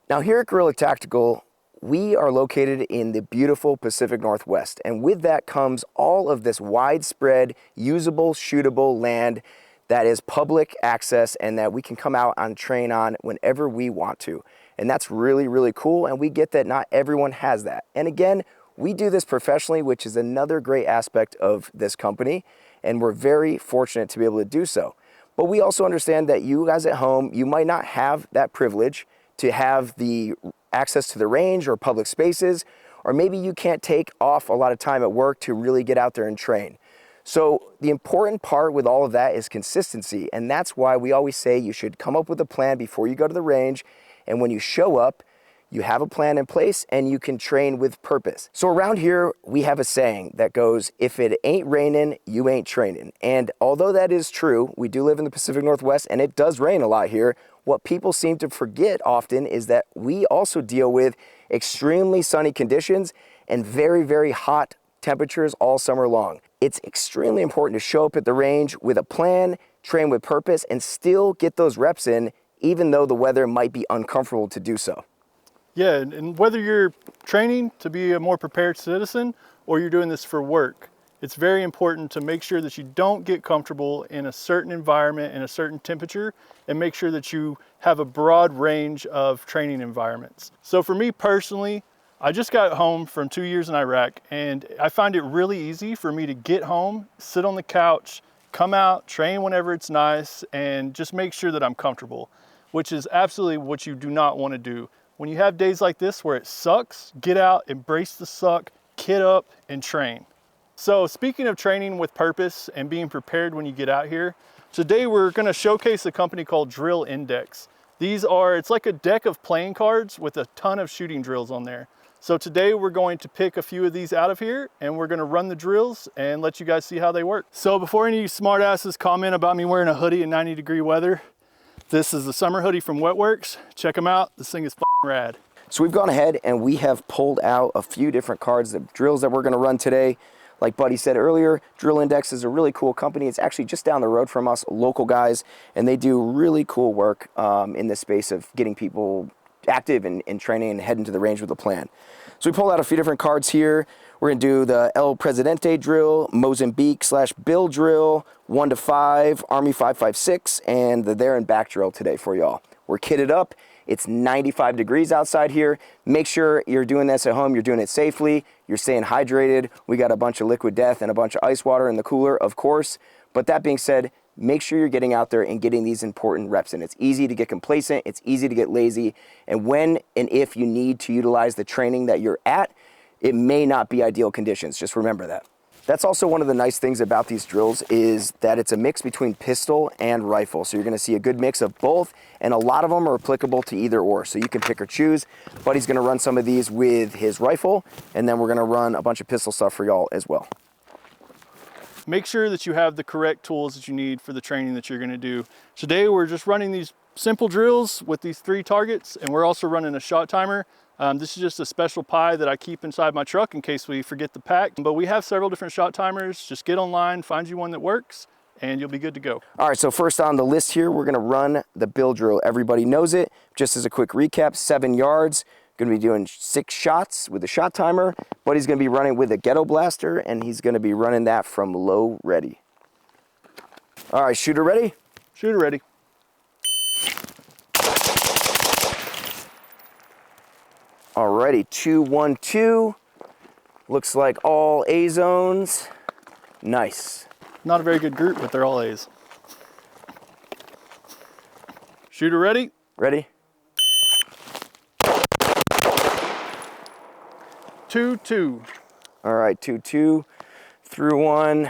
Now here at Gorilla Tactical, we are located in the beautiful Pacific Northwest, and with that comes all of this widespread, usable, shootable land that is public access and that we can come out and train on whenever we want to. And that's really, really cool, and we get that not everyone has that. And again, we do this professionally, which is another great aspect of this company, and we're very fortunate to be able to do so. But we also understand that you guys at home, you might not have that privilege to have the access to the range or public spaces, or maybe you can't take off a lot of time at work to really get out there and train. So the important part with all of that is consistency, and that's why we always say you should come up with a plan before you go to the range, and when you show up, you have a plan in place and you can train with purpose. So around here, we have a saying that goes, if it ain't raining, you ain't training. And although that is true, we do live in the Pacific Northwest and it does rain a lot here, what people seem to forget often is that we also deal with extremely sunny conditions and very, very hot temperatures all summer long. It's extremely important to show up at the range with a plan, train with purpose, and still get those reps in, even though the weather might be uncomfortable to do so. Yeah, and whether you're training to be a more prepared citizen or you're doing this for work, it's very important to make sure that you don't get comfortable in a certain environment, in a certain temperature, and make sure that you have a broad range of training environments. So for me personally, I just got home from 2 years in Iraq, and I find it really easy for me to get home, sit on the couch, come out, train whenever it's nice, and just make sure that I'm comfortable, which is absolutely what you do not want to do. When you have days like this where it sucks, get out, embrace the suck, kit up, and train. So speaking of training with purpose and being prepared when you get out here, today we're going to showcase a company called Drill Index. It's like a deck of playing cards with a ton of shooting drills on there. So today we're going to pick a few of these out of here and we're going to run the drills and let you guys see how they work. So before any of you smartasses comment about me wearing a hoodie in 90-degree weather, this is the summer hoodie from Wetworks. Check them out. This thing is f***ing rad. So we've gone ahead and we have pulled out a few different cards, the drills that we're going to run today. Like Buddy said earlier, Drill Index is a really cool company. It's actually just down the road from us, local guys, and they do really cool work in the space of getting people active and training and heading to the range with a plan. So we pulled out a few different cards here. We're going to do the El Presidente drill, Mozambique/Bill drill, 1 to 5, Army 5.56, and the there and back drill today for y'all. We're kitted up. It's 95 degrees outside here. Make sure you're doing this at home. You're doing it safely. You're staying hydrated. We got a bunch of liquid death and a bunch of ice water in the cooler, of course. But that being said, make sure you're getting out there and getting these important reps in. It's easy to get complacent. It's easy to get lazy. And when and if you need to utilize the training that you're at, it may not be ideal conditions. Just remember that. That's also one of the nice things about these drills is that it's a mix between pistol and rifle. So you're gonna see a good mix of both, and a lot of them are applicable to either or. So you can pick or choose. Buddy's gonna run some of these with his rifle, and then we're gonna run a bunch of pistol stuff for y'all as well. Make sure that you have the correct tools that you need for the training that you're gonna do. Today we're just running these simple drills with these 3 targets, and we're also running a shot timer. This is just a special pie that I keep inside my truck in case we forget the pack. But we have several different shot timers. Just get online, find you one that works, and you'll be good to go. All right, so first on the list here, we're gonna run the Bill drill. Everybody knows it. Just as a quick recap, 7 yards. Gonna be doing 6 shots with the shot timer. Buddy's gonna be running with a ghetto blaster, and he's gonna be running that from low ready. All right, shooter ready? Shooter ready. Alrighty, 2-1-2. Looks like all A zones. Nice. Not a very good group, but they're all A's. Shooter ready? Ready? 2-2. All right, 2-2. Through one.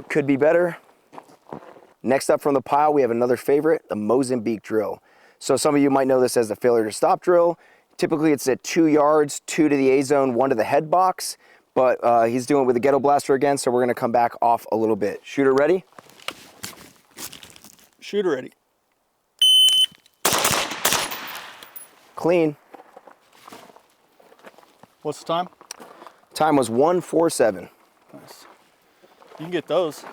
Could be better. Next up from the pile, we have another favorite, the Mozambique drill. So some of you might know this as the failure to stop drill. Typically it's at 2 yards, 2 to the A zone, 1 to the head box, but he's doing it with the ghetto blaster again, so we're gonna come back off a little bit. Shooter ready? Shooter ready. Clean. What's the time? Time was 1:47. Nice. You can get those.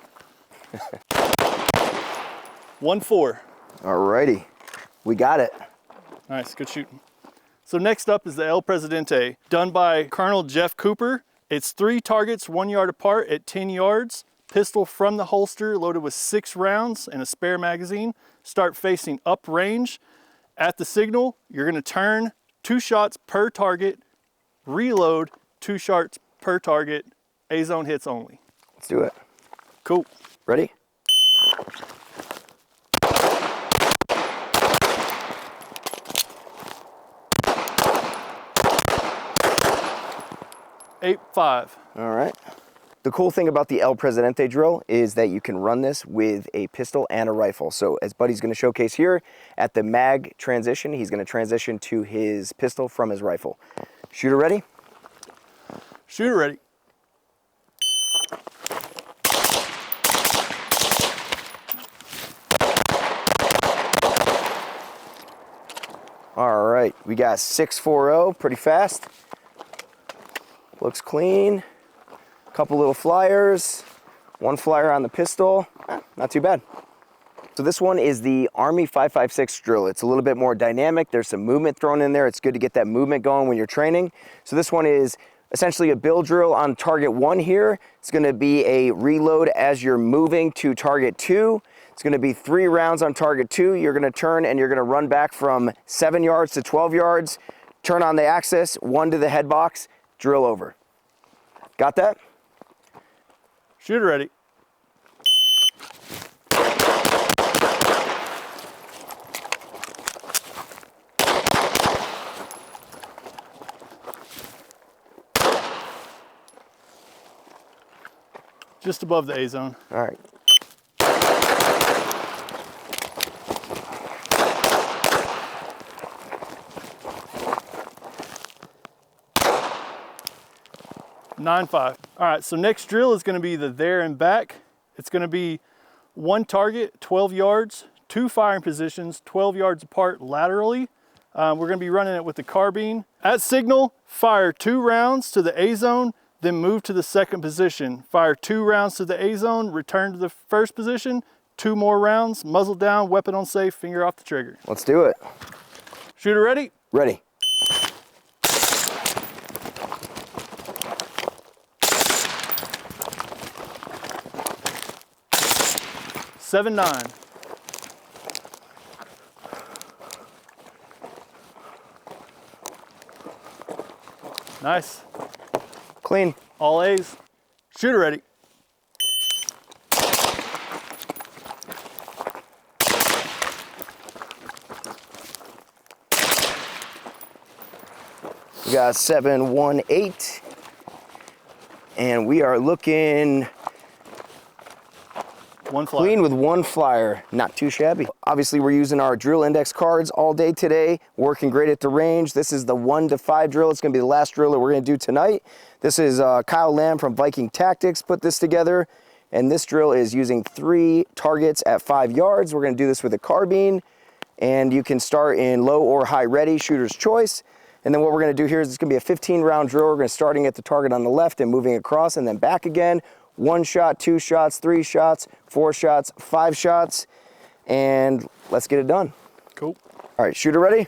1-4. Alrighty, we got it. Nice, good shooting. So next up is the El Presidente, done by Colonel Jeff Cooper. It's 3 targets 1 yard apart at 10 yards. Pistol from the holster, loaded with 6 rounds and a spare magazine. Start facing up range. At the signal, you're gonna turn 2 shots per target, reload 2 shots per target, A-zone hits only. Let's do it. Cool. Ready? Eight, 5. All right. The cool thing about the El Presidente drill is that you can run this with a pistol and a rifle. So as Buddy's gonna showcase here, at the mag transition, he's gonna transition to his pistol from his rifle. Shooter ready? Shooter ready. All right, we got 640, pretty fast. Looks clean. Couple little flyers, 1 flyer on the pistol, not too bad. So this one is the Army 5.56 drill. It's a little bit more dynamic. There's some movement thrown in there. It's good to get that movement going when you're training. So this one is essentially a bill drill on target 1 here. It's gonna be a reload as you're moving to target 2. It's gonna be 3 rounds on target 2. You're gonna turn and you're gonna run back from 7 yards to 12 yards, turn on the axis, 1 to the head box, drill over. Got that? Shooter ready. Just above the A-zone. All right. 9-5. All right, so next drill is gonna be the there and back. It's gonna be 1 target, 12 yards, 2 firing positions, 12 yards apart laterally. We're gonna be running it with the carbine. At signal, fire 2 rounds to the A-zone, then move to the second position. Fire 2 rounds to the A-zone, return to the first position, 2 more rounds, muzzle down, weapon on safe, finger off the trigger. Let's do it. Shooter ready? Ready. Seven, 9. Nice. Clean. All A's. Shooter ready. We got 718, and we are looking 1 flyer. clean with 1 flyer. Not too shabby. Obviously, we're using our drill index cards all day today, working great at the range. This is the 1 to 5 drill. It's gonna be the last drill that we're gonna do tonight. This is Kyle Lamb from Viking Tactics put this together, and this drill is using 3 targets at 5 yards. We're gonna do this with a carbine, and you can start in low or high ready, shooter's choice. And then what we're gonna do here is it's gonna be a 15-round drill. We're gonna starting at the target on the left and moving across and then back again. 1 shot, 2 shots, 3 shots, 4 shots, 5 shots, and let's get it done. Cool. All right, shooter ready?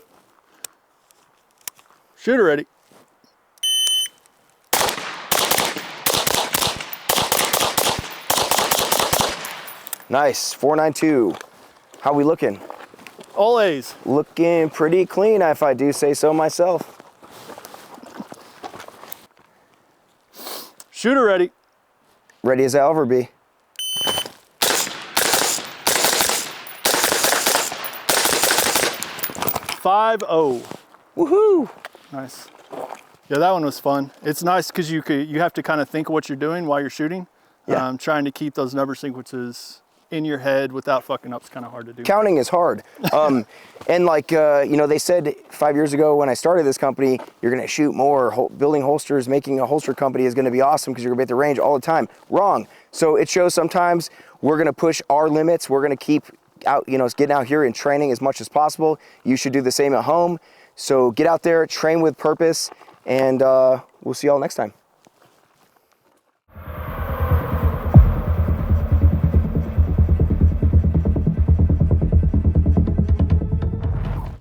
Shooter ready. Nice, 492. How we looking? All A's. Looking pretty clean, if I do say so myself. Shooter ready. Ready as I'll ever be. Five, 0. Woohoo! Nice. Yeah, that one was fun. It's nice because you have to kind of think of what you're doing while you're shooting. Yeah. Trying to keep those number sequences in your head without fucking up is kind of hard to do. Counting is hard. And like, you know, they said 5 years ago when I started this company, you're gonna shoot more. Building holsters, making a holster company is gonna be awesome because you're gonna be at the range all the time. Wrong. So it shows sometimes we're gonna push our limits. We're gonna keep out, you know, getting out here and training as much as possible. You should do the same at home. So get out there, train with purpose, and we'll see y'all next time.